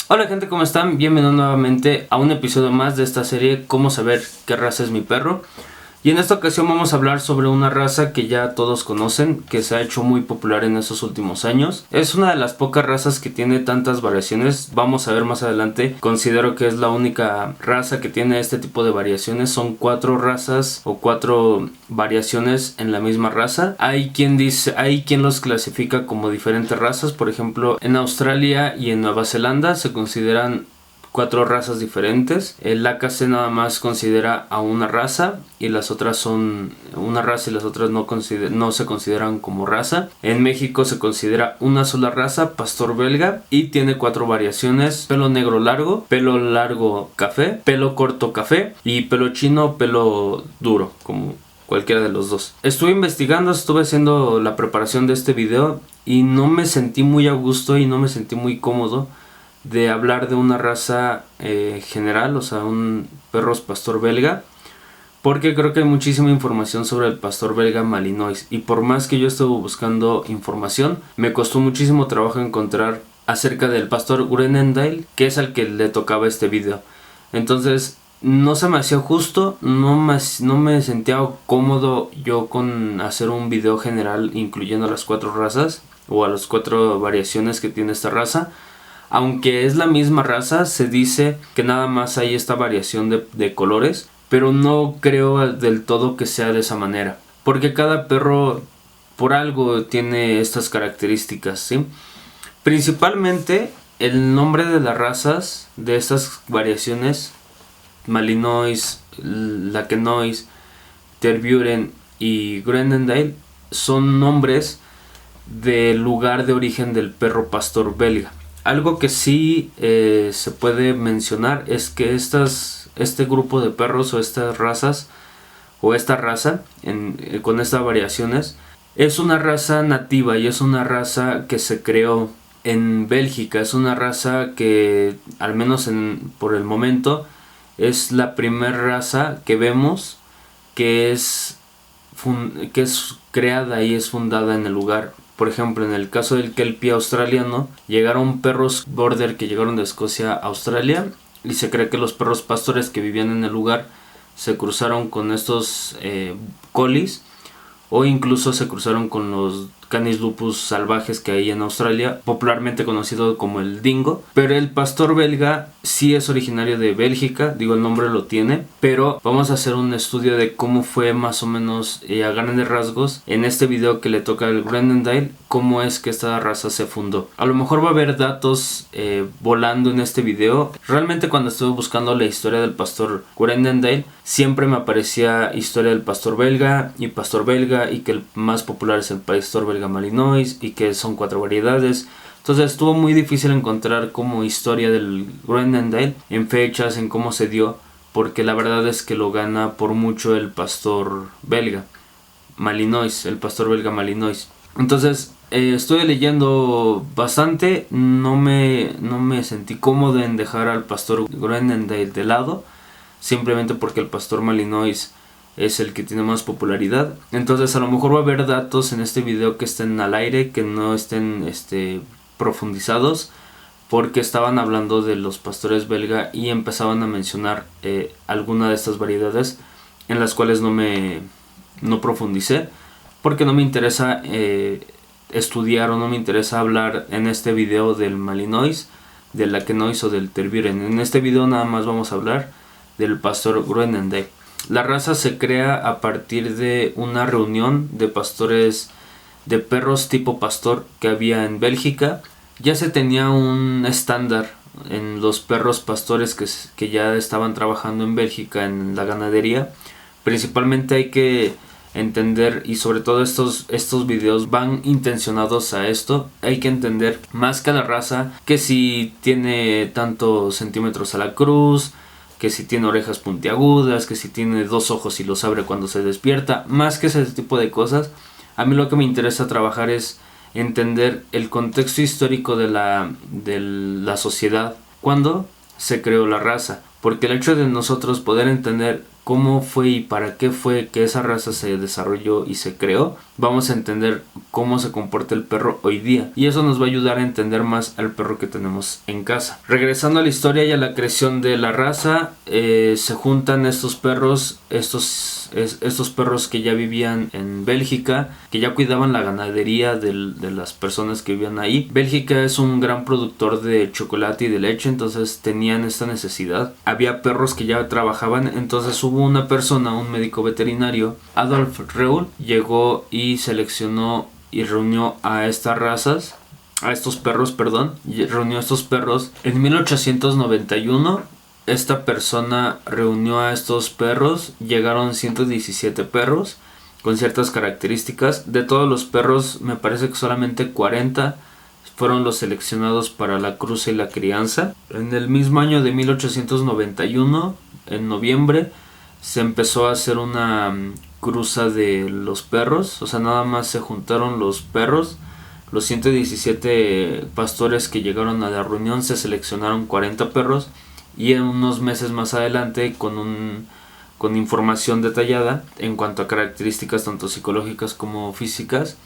Hola gente, ¿cómo están? Bienvenidos nuevamente a un episodio más de esta serie Cómo saber qué raza es mi perro. Y en esta ocasión vamos a hablar sobre una raza que ya todos conocen, que se ha hecho muy popular en estos últimos años. Es una de las pocas razas que tiene tantas variaciones, vamos a ver más adelante. Considero que es la única raza que tiene este tipo de variaciones. Son 4 razas o 4 variaciones en la misma raza. Hay quien los clasifica como diferentes razas. Por ejemplo, en Australia y en Nueva Zelanda se consideran 4 razas diferentes. El AKC nada más considera a una raza y las otras son una raza y las otras no se consideran como raza. En México se considera una sola raza, pastor belga, y tiene 4 variaciones: pelo negro largo café, pelo corto café y pelo chino, pelo duro, como cualquiera de los dos. Estuve investigando, estuve haciendo la preparación de este video y no me sentí muy a gusto y no me sentí muy cómodo de hablar de una raza general, o sea, un perros pastor belga, porque creo que hay muchísima información sobre el pastor belga Malinois, y por más que yo estuve buscando información, me costó muchísimo trabajo encontrar acerca del pastor Groenendael, que es al que le tocaba este video. Entonces no se me hacía justo, no me sentía cómodo yo con hacer un video general incluyendo las 4 razas o a las 4 variaciones que tiene esta raza. Aunque es la misma raza, se dice que nada más hay esta variación de colores, pero no creo del todo que sea de esa manera, porque cada perro por algo tiene estas características, ¿sí? Principalmente el nombre de las razas de estas variaciones, Malinois, Lakenois, Tervuren y Groenendael, son nombres del lugar de origen del perro pastor belga. Algo que sí se puede mencionar es que este grupo de perros o estas razas o esta raza con estas variaciones es una raza nativa y es una raza que se creó en Bélgica. Es una raza que al menos por el momento es la primera raza que vemos que es creada y es fundada en el lugar. Por ejemplo, en el caso del Kelpie australiano, llegaron perros border que llegaron de Escocia a Australia, y se cree que los perros pastores que vivían en el lugar se cruzaron con estos collies, o incluso se cruzaron con los Canis lupus salvajes que hay en Australia, popularmente conocido como el dingo. Pero el pastor belga sí es originario de Bélgica, digo, el nombre lo tiene, pero vamos a hacer un estudio de cómo fue más o menos a grandes rasgos en este video que le toca al Groenendael, cómo es que esta raza se fundó. A lo mejor va a haber datos volando en este video. Realmente cuando estuve buscando la historia del pastor Groenendael, siempre me aparecía historia del pastor belga, y que el más popular es el pastor belga Malinois, y que son 4 variedades. Entonces estuvo muy difícil encontrar como historia del Groenendael en fechas, en cómo se dio, porque la verdad es que lo gana por mucho el pastor belga Malinois, el pastor belga Malinois. Entonces estuve leyendo bastante, no me sentí cómodo en dejar al pastor Groenendael de lado, simplemente porque el pastor Malinois es el que tiene más popularidad. Entonces a lo mejor va a haber datos en este video que estén al aire, que no estén profundizados, porque estaban hablando de los pastores belga y empezaban a mencionar alguna de estas variedades, en las cuales no profundicé, porque no me interesa estudiar, o no me interesa hablar en este video del Malinois, del Lakenois o del Tervuren. En este video nada más vamos a hablar del pastor Groenendael. La raza se crea a partir de una reunión de pastores, de perros tipo pastor que había en Bélgica. Ya se tenía un estándar en los perros pastores que ya estaban trabajando en Bélgica en la ganadería. Principalmente hay que entender, y sobre todo estos videos van intencionados a esto, hay que entender más que a la raza, que si tiene tantos centímetros a la cruz, que si tiene orejas puntiagudas, que si tiene 2 ojos y los abre cuando se despierta, más que ese tipo de cosas. A mí lo que me interesa trabajar es entender el contexto histórico de la sociedad cuando se creó la raza, porque el hecho de nosotros poder entender cómo fue y para qué fue que esa raza se desarrolló y se creó, vamos a entender cómo se comporta el perro hoy día, y eso nos va a ayudar a entender más al perro que tenemos en casa. Regresando a la historia y a la creación de la raza, se juntan estos perros, estos perros que ya vivían en Bélgica, que ya cuidaban la ganadería de las personas que vivían ahí. Bélgica es un gran productor de chocolate y de leche, entonces tenían esta necesidad. Había perros que ya trabajaban, entonces hubo una persona, un médico veterinario, Adolf Reul, llegó y seleccionó y reunió a estas razas, a estos perros, perdón, y reunió a estos perros en 1891. Esta persona reunió a estos perros, llegaron 117 perros con ciertas características. De todos los perros, me parece que solamente 40 fueron los seleccionados para la cruza y la crianza. En el mismo año de 1891, en noviembre, se empezó a hacer una cruza de los perros, o sea, nada más se juntaron los perros. Los 117 pastores que llegaron a la reunión, se seleccionaron 40 perros, y en unos meses más adelante, con información detallada en cuanto a características tanto psicológicas como físicas,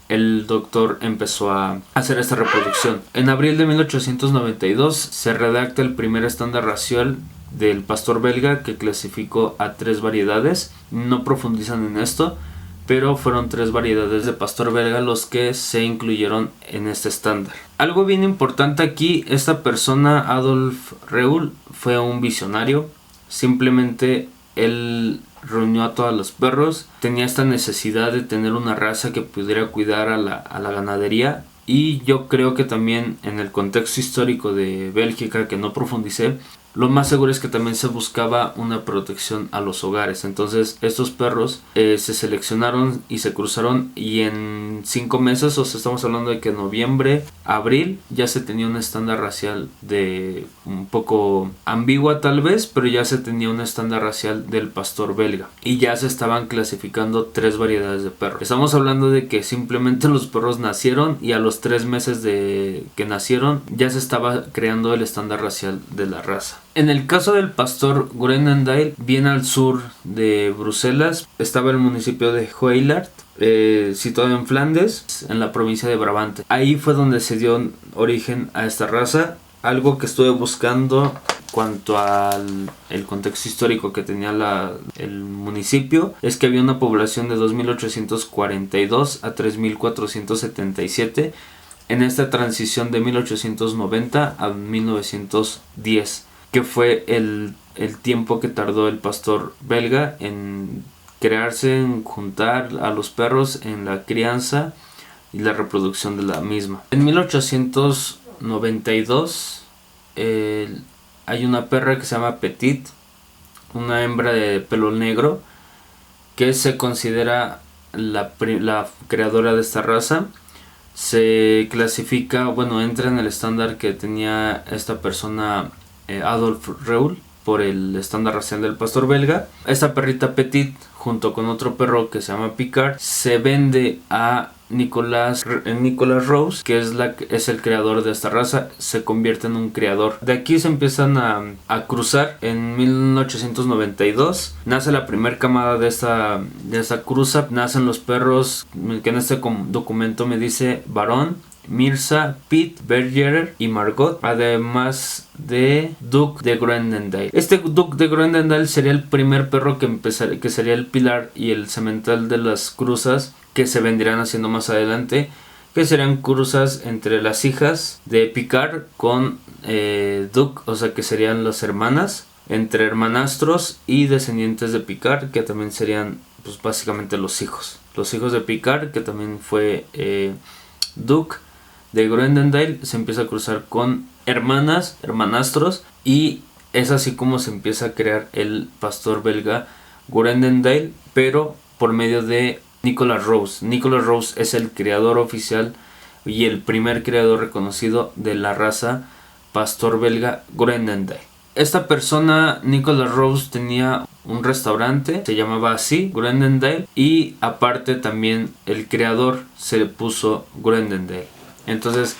el doctor empezó a hacer esta reproducción. En abril de 1892 se redacta el primer estándar racial del pastor belga, que clasificó a 3 variedades. No profundizan en esto, pero fueron 3 variedades de pastor belga los que se incluyeron en este estándar. Algo bien importante aquí, esta persona, Adolf Reul, fue un visionario. Simplemente él reunió a todos los perros, tenía esta necesidad de tener una raza que pudiera cuidar a la ganadería, y yo creo que también en el contexto histórico de Bélgica, que no profundicé, lo más seguro es que también se buscaba una protección a los hogares. Entonces estos perros se seleccionaron y se cruzaron, y en 5 meses, o sea, estamos hablando de que en noviembre, abril, ya se tenía un estándar racial de un poco ambigua tal vez, pero ya se tenía un estándar racial del pastor belga, y ya se estaban clasificando 3 variedades de perros. Estamos hablando de que simplemente los perros nacieron, y a los 3 meses de que nacieron ya se estaba creando el estándar racial de la raza. En el caso del pastor Groenendael, bien al sur de Bruselas, estaba el municipio de Hoeilart, situado en Flandes, en la provincia de Brabante. Ahí fue donde se dio origen a esta raza. Algo que estuve buscando cuanto al el contexto histórico que tenía el municipio es que había una población de 2.842 a 3.477 en esta transición de 1890 a 1910, que fue el tiempo que tardó el pastor belga en crearse, en juntar a los perros, en la crianza y la reproducción de la misma. En 1892 hay una perra que se llama Petit, una hembra de pelo negro, que se considera la creadora de esta raza. Se clasifica, bueno, entra en el estándar que tenía esta persona, Adolf Reul, por el estándar racial del pastor belga. Esta perrita Petit, junto con otro perro que se llama Picard, se vende a Nicolas Rose, que es el creador de esta raza. Se convierte en un criador. De aquí se empiezan a cruzar. En 1892 nace la primera camada de esta cruza. Nacen los perros que en este documento me dice Barón, Mirza, Piet, Berger y Margot, además de Duc de Groenendael. Este Duc de Groenendael sería el primer perro que sería el pilar y el semental de las cruzas que se vendrían haciendo más adelante, que serían cruzas entre las hijas de Picard con Duc, o sea que serían las hermanas, entre hermanastros y descendientes de Picard, que también serían pues básicamente los hijos de Picard, que también fue Duc de Groenendael. Se empieza a cruzar con hermanastros, y es así como se empieza a crear el pastor belga Groenendael, pero por medio de Nicolas Rose. Nicolas Rose es el creador oficial y el primer creador reconocido de la raza pastor belga Groenendael. Esta persona, Nicolas Rose, tenía un restaurante, se llamaba así, Groenendael, y aparte también el creador se le puso Groenendael. Entonces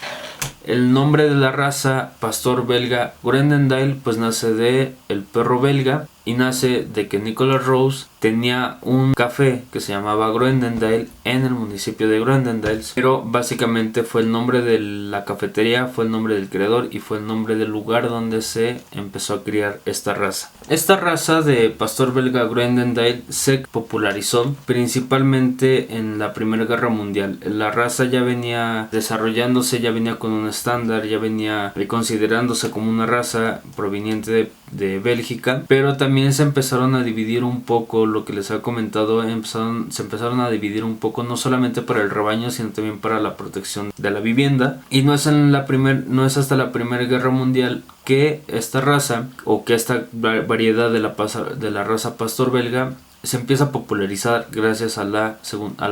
el nombre de la raza pastor belga Groenendael pues nace de el perro belga, y nace de que Nicolas Rose tenía un café que se llamaba Groenendael en el municipio de Groenendael, pero básicamente fue el nombre de la cafetería, fue el nombre del creador y fue el nombre del lugar donde se empezó a criar esta raza. Esta raza de pastor belga Groenendael se popularizó principalmente en la Primera Guerra Mundial. La raza ya venía desarrollándose, ya venía con un estándar, ya venía considerándose como una raza proveniente de Bélgica, pero también se empezaron a dividir un poco, lo que les he comentado, se empezaron a dividir un poco, no solamente para el rebaño, sino también para la protección de la vivienda. Y no es hasta la Primera Guerra Mundial que esta raza, o que esta variedad de la raza pastor belga, se empieza a popularizar gracias a la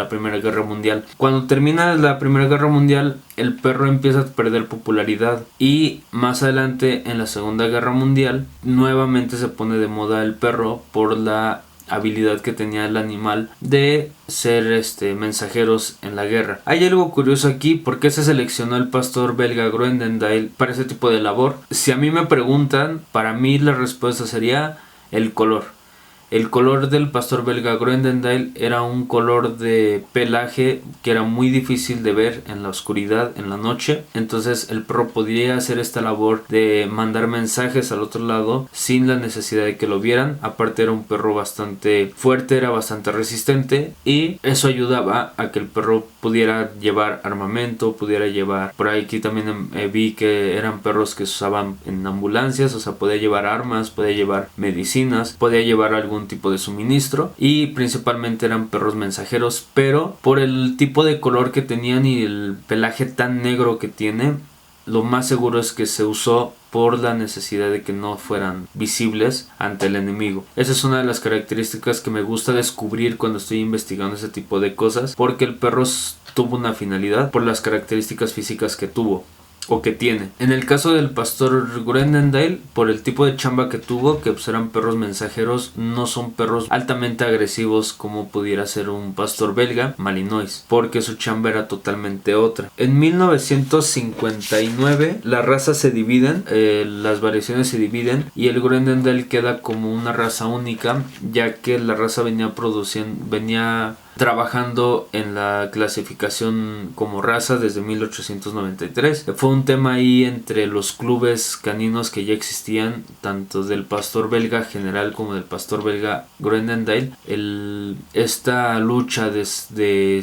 Primera Guerra Mundial. Cuando termina la Primera Guerra Mundial, el perro empieza a perder popularidad, y más adelante en la Segunda Guerra Mundial nuevamente se pone de moda el perro por la habilidad que tenía el animal de ser mensajeros en la guerra. Hay algo curioso aquí: ¿por qué se seleccionó el pastor belga Groenendael para ese tipo de labor? Si a mí me preguntan, para mí la respuesta sería el color. El color del pastor belga Groenendael era un color de pelaje que era muy difícil de ver en la oscuridad, en la noche. Entonces el perro podía hacer esta labor de mandar mensajes al otro lado sin la necesidad de que lo vieran. Aparte, era un perro bastante fuerte, era bastante resistente, y eso ayudaba a que el perro pudiera llevar armamento, pudiera llevar... Por aquí también vi que eran perros que se usaban en ambulancias, o sea, podía llevar armas, podía llevar medicinas, podía llevar algún tipo de suministro, y principalmente eran perros mensajeros. Pero por el tipo de color que tenían y el pelaje tan negro que tiene, lo más seguro es que se usó por la necesidad de que no fueran visibles ante el enemigo. Esa es una de las características que me gusta descubrir cuando estoy investigando ese tipo de cosas, porque el perro tuvo una finalidad por las características físicas que tuvo o que tiene. En el caso del pastor Groenendael, por el tipo de chamba que tuvo, que pues eran perros mensajeros, no son perros altamente agresivos como pudiera ser un pastor belga Malinois, porque su chamba era totalmente otra. En 1959 las razas se dividen, las variaciones se dividen, y el Groenendael queda como una raza única, ya que la raza venía trabajando en la clasificación como raza desde 1893. Fue un tema ahí entre los clubes caninos que ya existían, tanto del pastor belga general como del pastor belga Groenendael. Esta lucha de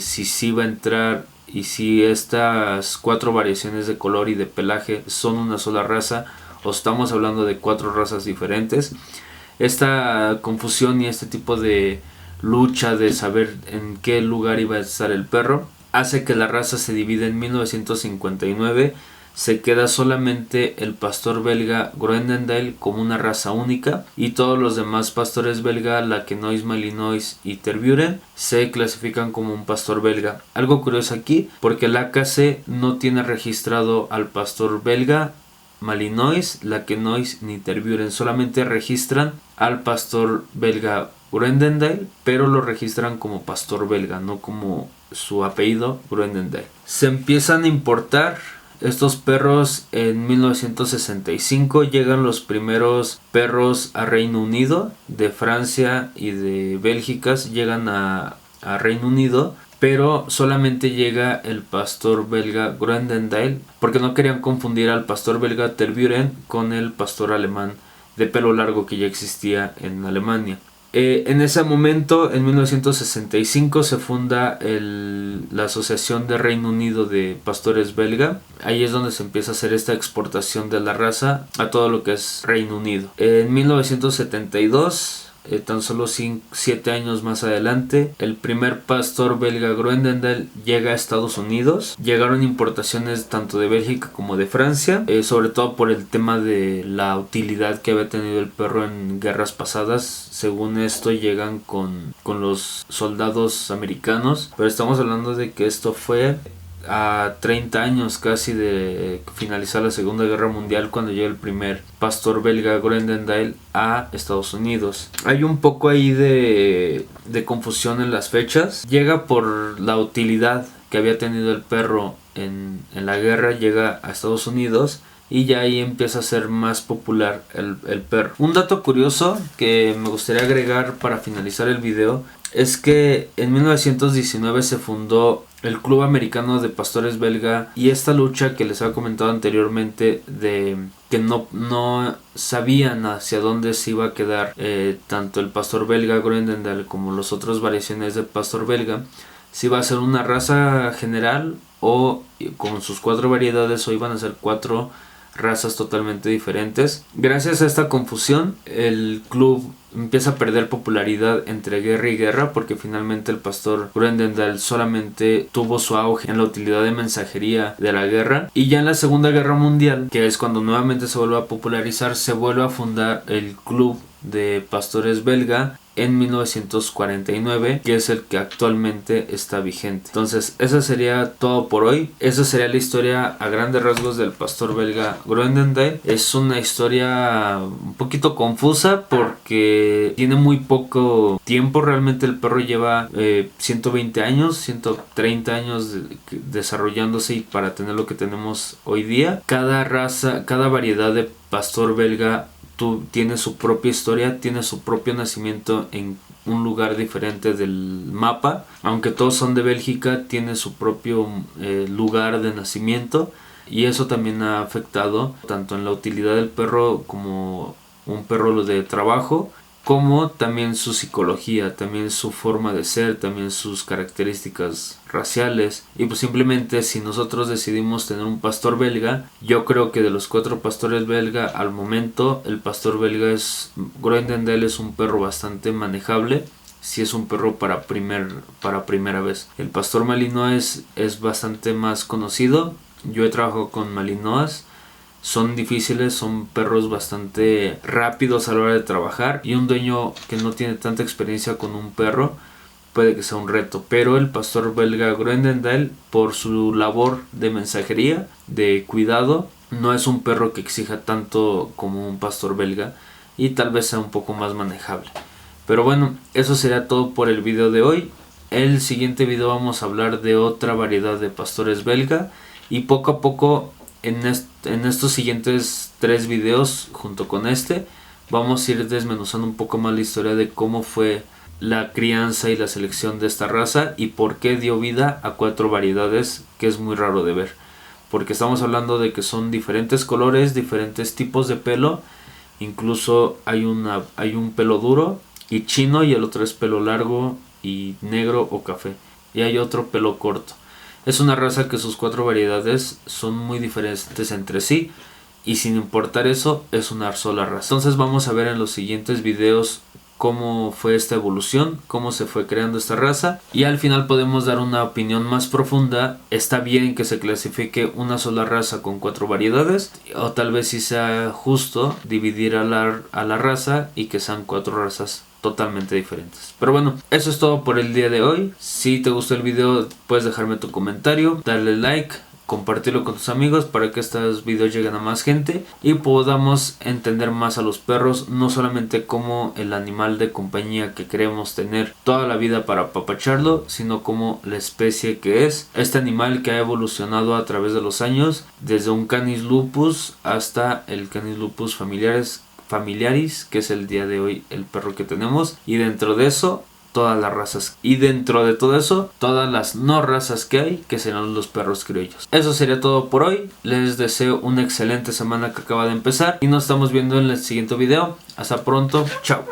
si sí iba a entrar y si estas 4 variaciones de color y de pelaje son una sola raza o estamos hablando de 4 razas diferentes. Esta confusión y este tipo de lucha de saber en qué lugar iba a estar el perro hace que la raza se divida. En 1959 se queda solamente el pastor belga Groenendael como una raza única, y todos los demás pastores belga, Lakenois, Malinois y Tervuren, se clasifican como un pastor belga. Algo curioso aquí, porque el AKC no tiene registrado al pastor belga Malinois, Lakenois ni Tervuren, solamente registran al pastor belga Groenendael, pero lo registran como pastor belga, no como su apellido Groenendael. Se empiezan a importar estos perros en 1965. Llegan los primeros perros a Reino Unido, de Francia y de Bélgica, llegan a Reino Unido, pero solamente llega el pastor belga Groenendael, porque no querían confundir al pastor belga Tervuren con el pastor alemán de pelo largo que ya existía en Alemania. En ese momento, en 1965, se funda la Asociación de Reino Unido de Pastores Belga. Ahí es donde se empieza a hacer esta exportación de la raza a todo lo que es Reino Unido. En 1972, tan solo 7 años más adelante, el primer pastor belga Groenendael llega a Estados Unidos. Llegaron importaciones tanto de Bélgica como de Francia, sobre todo por el tema de la utilidad que había tenido el perro en guerras pasadas. Según esto, llegan con los soldados americanos, pero estamos hablando de que esto fue a 30 años casi de finalizar la Segunda Guerra Mundial, cuando llega el primer pastor belga Groenendael a Estados Unidos. Hay un poco ahí de confusión en las fechas. Llega por la utilidad que había tenido el perro en la guerra, llega a Estados Unidos, y ya ahí empieza a ser más popular el perro. Un dato curioso que me gustaría agregar para finalizar el video es que en 1919 se fundó el Club Americano de Pastores Belga, y esta lucha que les había comentado anteriormente de que no sabían hacia dónde se iba a quedar tanto el pastor belga Groenendael como las otras variaciones del pastor belga, si iba a ser una raza general o con sus 4 variedades, o iban a ser 4 razas totalmente diferentes. Gracias a esta confusión, el club empieza a perder popularidad entre guerra y guerra, porque finalmente el pastor Groenendael solamente tuvo su auge en la utilidad de mensajería de la guerra, y ya en la Segunda Guerra Mundial, que es cuando nuevamente se vuelve a popularizar, se vuelve a fundar el Club de Pastores Belga en 1949, que es el que actualmente está vigente. Entonces eso sería todo por hoy. Esa sería la historia a grandes rasgos del pastor belga Groenendael. Es una historia un poquito confusa porque tiene muy poco tiempo. Realmente el perro lleva 120 años, 130 años desarrollándose, y para tener lo que tenemos hoy día. Cada raza, cada variedad de pastor belga tiene su propia historia, tiene su propio nacimiento en un lugar diferente del mapa. Aunque todos son de Bélgica, tiene su propio lugar de nacimiento, y eso también ha afectado tanto en la utilidad del perro como un perro de trabajo, como también su psicología, también su forma de ser, también sus características raciales. Y pues simplemente, si nosotros decidimos tener un pastor belga, yo creo que de los 4 pastores belga al momento, el pastor belga Groenendael es un perro bastante manejable. Si es un perro para primera vez. El pastor malinois es bastante más conocido. Yo he trabajado con malinois. Son difíciles, son perros bastante rápidos a la hora de trabajar, y un dueño que no tiene tanta experiencia con un perro puede que sea un reto. Pero el pastor belga Groenendael, por su labor de mensajería, de cuidado, no es un perro que exija tanto como un pastor belga, y tal vez sea un poco más manejable. Pero bueno, eso sería todo por el video de hoy. El siguiente video vamos a hablar de otra variedad de pastores belga, y poco a poco en estos siguientes 3 videos junto con vamos a ir desmenuzando un poco más la historia de cómo fue la crianza y la selección de esta raza, y por qué dio vida a 4 variedades, que es muy raro de ver, porque estamos hablando de que son diferentes colores, diferentes tipos de pelo. Incluso hay un pelo duro y chino, y el otro es pelo largo y negro o café, y hay otro pelo corto. Es una raza que sus 4 variedades son muy diferentes entre sí, y sin importar eso, es una sola raza. Entonces vamos a ver en los siguientes videos cómo fue esta evolución, cómo se fue creando esta raza, y al final podemos dar una opinión más profunda. ¿Está bien que se clasifique una sola raza con 4 variedades? O tal vez sí sea justo dividir a la raza y que sean 4 razas totalmente diferentes. Pero bueno, eso es todo por el día de hoy. Si te gustó el video, puedes dejarme tu comentario, darle like, compartirlo con tus amigos para que estos videos lleguen a más gente y podamos entender más a los perros, no solamente como el animal de compañía que queremos tener toda la vida para apapacharlo, sino como la especie que es este animal que ha evolucionado a través de los años, desde un Canis lupus hasta el Canis lupus familiaris, que es el día de hoy el perro que tenemos, y dentro de eso todas las razas, y dentro de todo eso todas las no razas que hay, que serán los perros criollos. Eso sería todo por hoy. Les deseo una excelente semana que acaba de empezar, y nos estamos viendo en el siguiente video. Hasta pronto, chao.